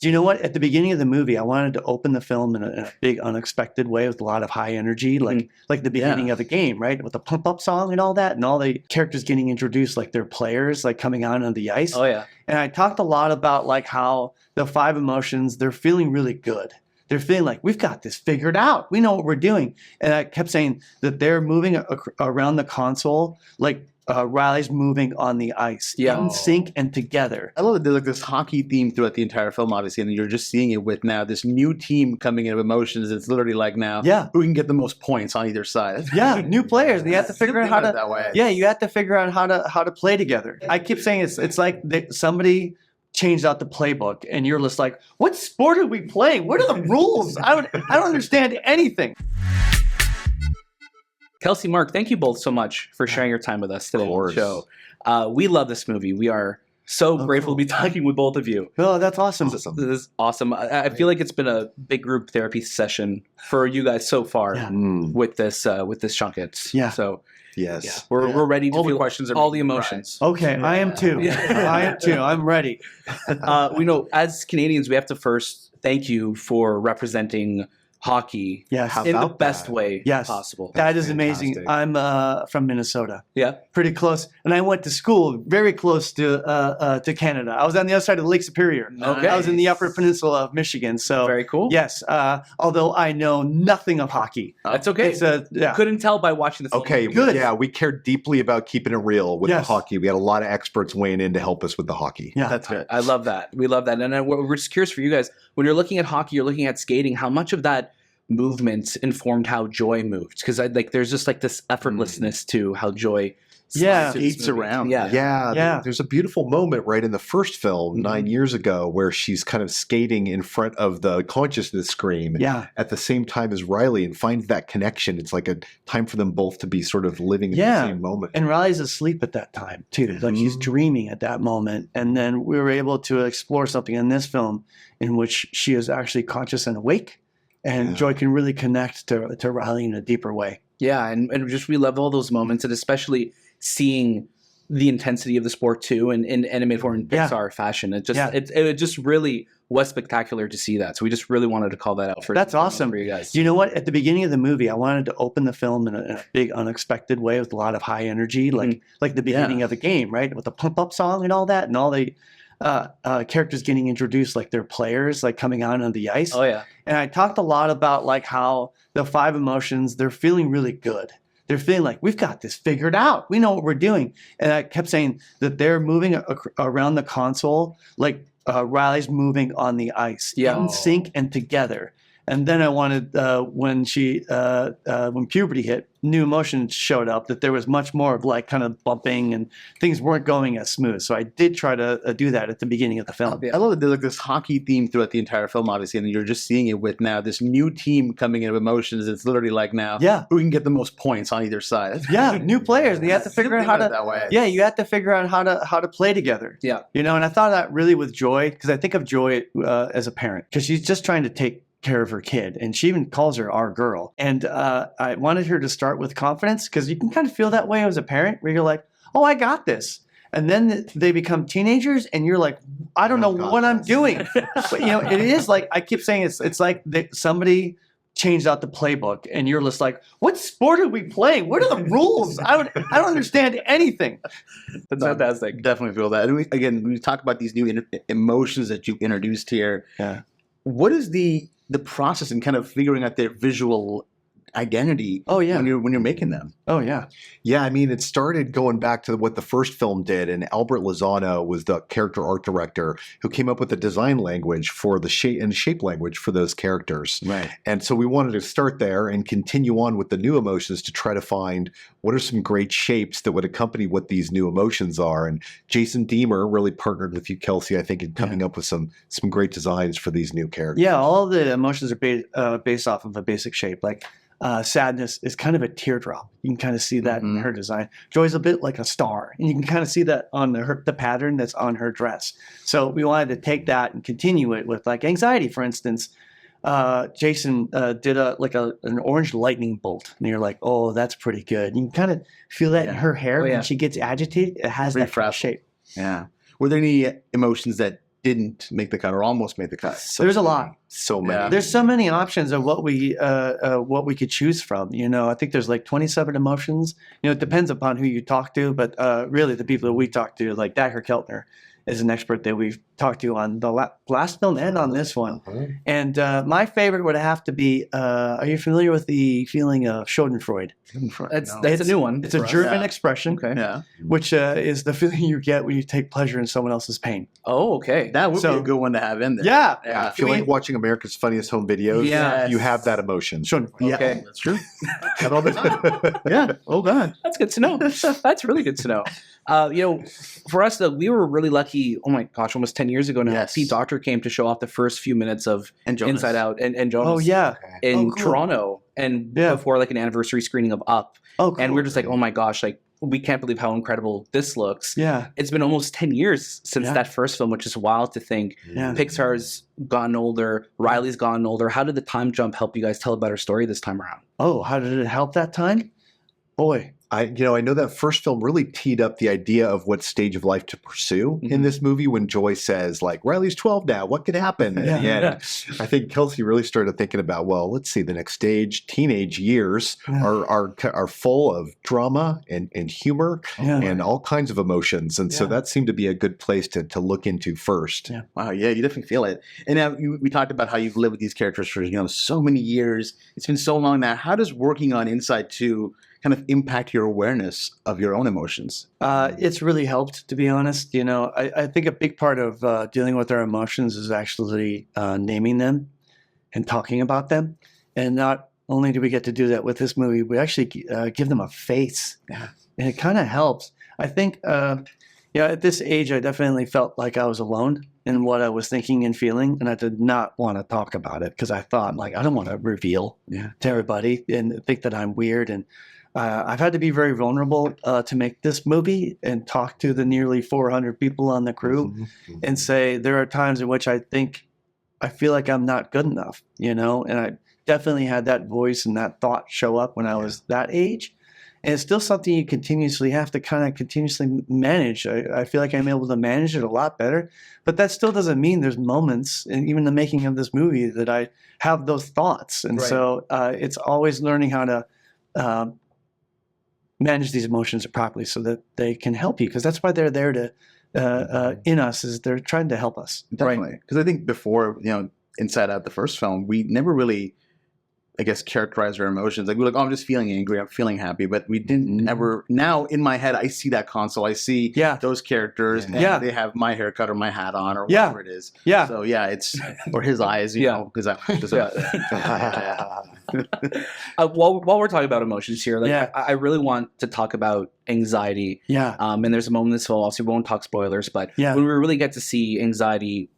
Do you know what? At the beginning of the movie, I wanted to open the film in a big, unexpected way with a lot of high energy, like the beginning of the game, right? With the pump up song and all that, and all the characters getting introduced, like they're players, like coming out on the ice. Oh yeah. And I talked a lot about like how the 5 emotions, they're feeling really good. They're feeling like we've got this figured out. We know what we're doing. And I kept saying that they're moving around the console like Riley's moving on the ice, in sync and together. I love that there's like this hockey theme throughout the entire film, obviously, and you're just seeing it with now this new team coming in of emotions. It's literally like now, who can get the most points on either side. Yeah, new players. You have to figure out how to. That way. Yeah, you have to figure out how to play together. I keep saying it's like somebody changed out the playbook, and you're just like, what sport are we playing? What are the rules? I don't understand anything. Kelsey, Mark, thank you both so much for sharing your time with us today on the show. We love this movie. We are so grateful to be talking with both of you. Oh, that's awesome. This is awesome. I feel like it's been a big group therapy session for you guys so far with this Chunkets. Yeah. So yes, we're ready to all feel the questions are all the emotions. Right. Okay, I am too. I am too. I'm ready. We know as Canadians, we have to first thank you for representing hockey in the best way possible. That is amazing. I'm from Minnesota. Yeah. Pretty close. And I went to school very close to Canada. I was on the other side of Lake Superior. Okay. I was in the Upper Peninsula of Michigan. So very cool. Yes. Although I know nothing of hockey. That's okay. Couldn't tell by watching the film. Okay. Good. Yeah, we cared deeply about keeping it real with the hockey. We had a lot of experts weighing in to help us with the hockey. Yeah. That's good. I love that. We love that. And we're just curious for you guys, when you're looking at hockey, you're looking at skating, how much of that movement informed how Joy moved? Because there's just like this effortlessness to how Joy skates around. There's a beautiful moment right in the first film 9 years ago where she's kind of skating in front of the consciousness screen at the same time as Riley and finds that connection. It's like a time for them both to be sort of living in the same moment. And Riley's asleep at that time too. Like he's dreaming at that moment. And then we were able to explore something in this film in which she is actually conscious and awake. And Joy can really connect to Riley in a deeper way. Yeah, and just we love all those moments, and especially seeing the intensity of the sport too, in animated form in Pixar fashion. It just really was spectacular to see that. So we just really wanted to call that out That's awesome for you guys. You know what? At the beginning of the movie, I wanted to open the film in a big, unexpected way with a lot of high energy, like the beginning of the game, right? With the pump up song and all that, and all the characters getting introduced, like they're players, like coming out on the ice. Oh yeah. And I talked a lot about like how the 5 emotions, they're feeling really good. They're feeling like we've got this figured out. We know what we're doing. And I kept saying that they're moving around the console like Riley's moving on the ice, in sync and together. And then I wanted when puberty hit, new emotions showed up, that there was much more of like kind of bumping and things weren't going as smooth. So I did try to do that at the beginning of the film. I love that there's like this hockey theme throughout the entire film, obviously, and you're just seeing it with now this new team coming in of emotions. It's literally like now, who can get the most points on either side. Yeah, new players. You have to figure out how to. That way. Yeah, you have to figure out how to play together. Yeah, you know, and I thought that really with Joy, because I think of Joy as a parent, because she's just trying to take care of her kid, and she even calls her our girl. And I wanted her to start with confidence, because you can kind of feel that way as a parent, where you're like, oh, I got this. And then they become teenagers, and you're like, I don't know what I'm doing. But you know, it is like, I keep saying it's like somebody changed out the playbook, and you're just like, what sport are we playing? What are the rules? I don't understand anything. That's fantastic. Definitely feel that. And when we talk about these new emotions that you've introduced here, what is the process in kind of figuring out their visual identity when you're making them? Yeah, I mean, it started going back to what the first film did, and Albert Lozano was the character art director who came up with the design language for the shape language for those characters. Right. And so we wanted to start there and continue on with the new emotions to try to find what are some great shapes that would accompany what these new emotions are. And Jason Deemer really partnered with you, Kelsey, I think, in coming up with some great designs for these new characters. Yeah, all of the emotions are based off of a basic shape. Like sadness is kind of a teardrop. You can kind of see that in her design. Joy's a bit like a star, and you can kind of see that on the pattern that's on her dress. So we wanted to take that and continue it with like anxiety, for instance. Jason did an orange lightning bolt, and you're like, oh, that's pretty good. You can kind of feel that in her hair when she gets agitated. It has that kind of shape. Yeah. Were there any emotions that didn't make the cut or almost made the cut? There's a lot. So many. Yeah. There's so many options of what we could choose from. I think there's like 27 emotions. It depends upon who you talk to, but really the people that we talk to, like Dacher Keltner, is an expert that we've talked to on the last film and on this one. And my favorite would have to be, are you familiar with the feeling of Schadenfreude? That's a new one. It's a German expression, which is the feeling you get when you take pleasure in someone else's pain. Oh, okay. That would be a good one to have in there. Yeah. If you like watching America's Funniest Home Videos, you have that emotion. Schadenfreude. Okay. That's true. Yeah. Oh, God. That's good to know. That's really good to know. For us, we were really lucky. Oh my gosh, almost 10 years ago now. Yes. Pete Docter came to show off the first few minutes of Inside Out and Jonas. Oh, yeah. In Toronto, and before like an anniversary screening of Up. Oh, cool. And we're just like, oh my gosh, like we can't believe how incredible this looks. Yeah. It's been almost 10 years since that first film, which is wild to think. Yeah. Pixar's gotten older. Riley's gotten older. How did the time jump help you guys tell a better story this time around? Oh, how did it help that time? Boy. I know that first film really teed up the idea of what stage of life to pursue in this movie when Joy says, like, Riley's 12 now, what could happen? At the end. I think Kelsey really started thinking about, well, let's see, the next stage, teenage years are full of drama and humor and all kinds of emotions. And so that seemed to be a good place to look into first. Yeah. Wow, yeah, you definitely feel it. And now we talked about how you've lived with these characters for so many years. It's been so long now. How does working on Inside 2 kind of impact your awareness of your own emotions? It's really helped, to be honest. I think a big part of dealing with our emotions is actually naming them and talking about them. And not only do we get to do that with this movie, we actually give them a face. Yeah. And it kind of helps. I think, at this age, I definitely felt like I was alone in what I was thinking and feeling. And I did not want to talk about it because I thought, like, I don't want to reveal to everybody and think that I'm weird. And I've had to be very vulnerable to make this movie and talk to the nearly 400 people on the crew and say there are times in which I feel like I'm not good enough, and I definitely had that voice and that thought show up when I was that age. And it's still something you continuously have to kind of continuously manage. I feel like I'm able to manage it a lot better, but that still doesn't mean there's moments, and even the making of this movie, that I have those thoughts. And so it's always learning how to manage these emotions properly so that they can help you, because that's why they're there to in us, is they're trying to help us. Definitely. Because I think before Inside Out, the first film, we never really, I guess, characterize our emotions. Like, we're like, oh, I'm just feeling angry, I'm feeling happy, but we didn't ever. Now in my head, I see that console, I see those characters, and they have my haircut or my hat on or whatever it is. Yeah. So it's, or his eyes, you know, because while we're talking about emotions here, I really want to talk about anxiety. Yeah. And there's a moment in this film, obviously we won't talk spoilers, but when we really get to see anxiety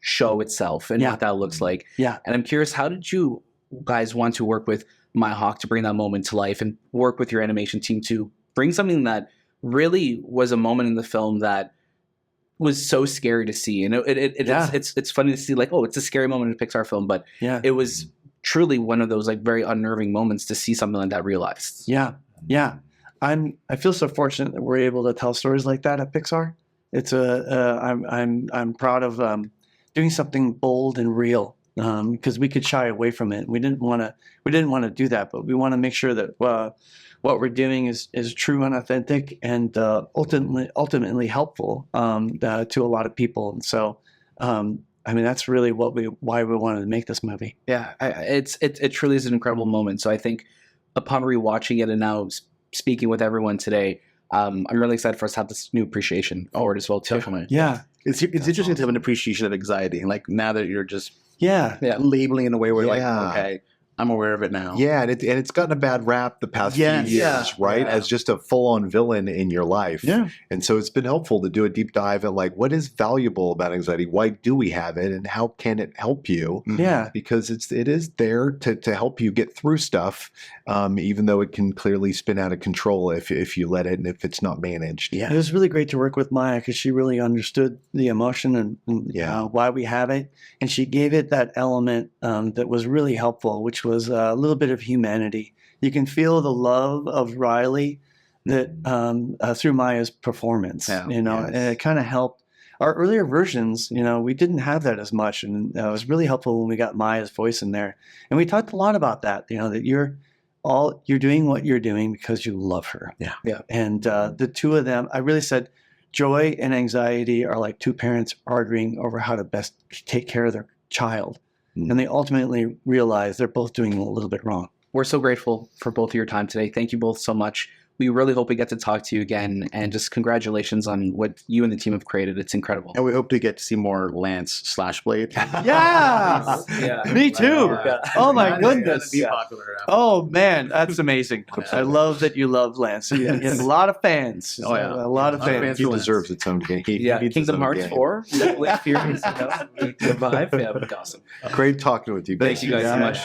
show itself and what that looks like. Yeah. And I'm curious, how did you guys want to work with Myhawk to bring that moment to life and work with your animation team to bring something that really was a moment in the film that was so scary to see? And it's funny to see, like, oh, it's a scary moment in a Pixar film, but it was truly one of those like very unnerving moments to see something like that realized. Yeah. I feel so fortunate that we're able to tell stories like that at Pixar. It's I'm proud of doing something bold and real, because we could shy away from it. We didn't want to do that, but we want to make sure that what we're doing is true and authentic and ultimately helpful to a lot of people. And so, that's really why we wanted to make this movie. Yeah, it truly is an incredible moment. So I think upon rewatching it and now speaking with everyone today, I'm really excited for us to have this new appreciation for it as well too. Definitely. Yeah, it's interesting to have an appreciation of anxiety, like now that you're just labeling in a way where you're like, okay, I'm aware of it now. Yeah, and it's gotten a bad rap the past few years, right? As just a full-on villain in your life. Yeah. And so it's been helpful to do a deep dive at like, what is valuable about anxiety? Why do we have it? And how can it help you? Yeah. Because it is there to help you get through stuff, even though it can clearly spin out of control if you let it and if it's not managed. Yeah. It was really great to work with Maya because she really understood the emotion and why we have it. And she gave it that element that was really helpful, which was a little bit of humanity. You can feel the love of Riley that through Maya's performance, and it kind of helped. our earlier versions, we didn't have that as much. And it was really helpful when we got Maya's voice in there. And we talked a lot about that, that you're doing what you're doing because you love her. Yeah. Yeah. And the two of them, I really said, joy and anxiety are like two parents arguing over how to best take care of their child. And they ultimately realize they're both doing a little bit wrong. We're so grateful for both of your time today. Thank you both so much. We really hope we get to talk to you again, and just congratulations on what you and the team have created. It's incredible. And we hope to get to see more Lance Slashblade. Yeah, me too. Oh my goodness. Be popular after. Oh man, that's amazing. I love that you love Lance. He has a lot of fans. Oh yeah, a lot of fans. He deserves its own game. Kingdom Hearts 4, Furious, the vibe. Yeah, but awesome. Great talking with you. Thank you guys so much.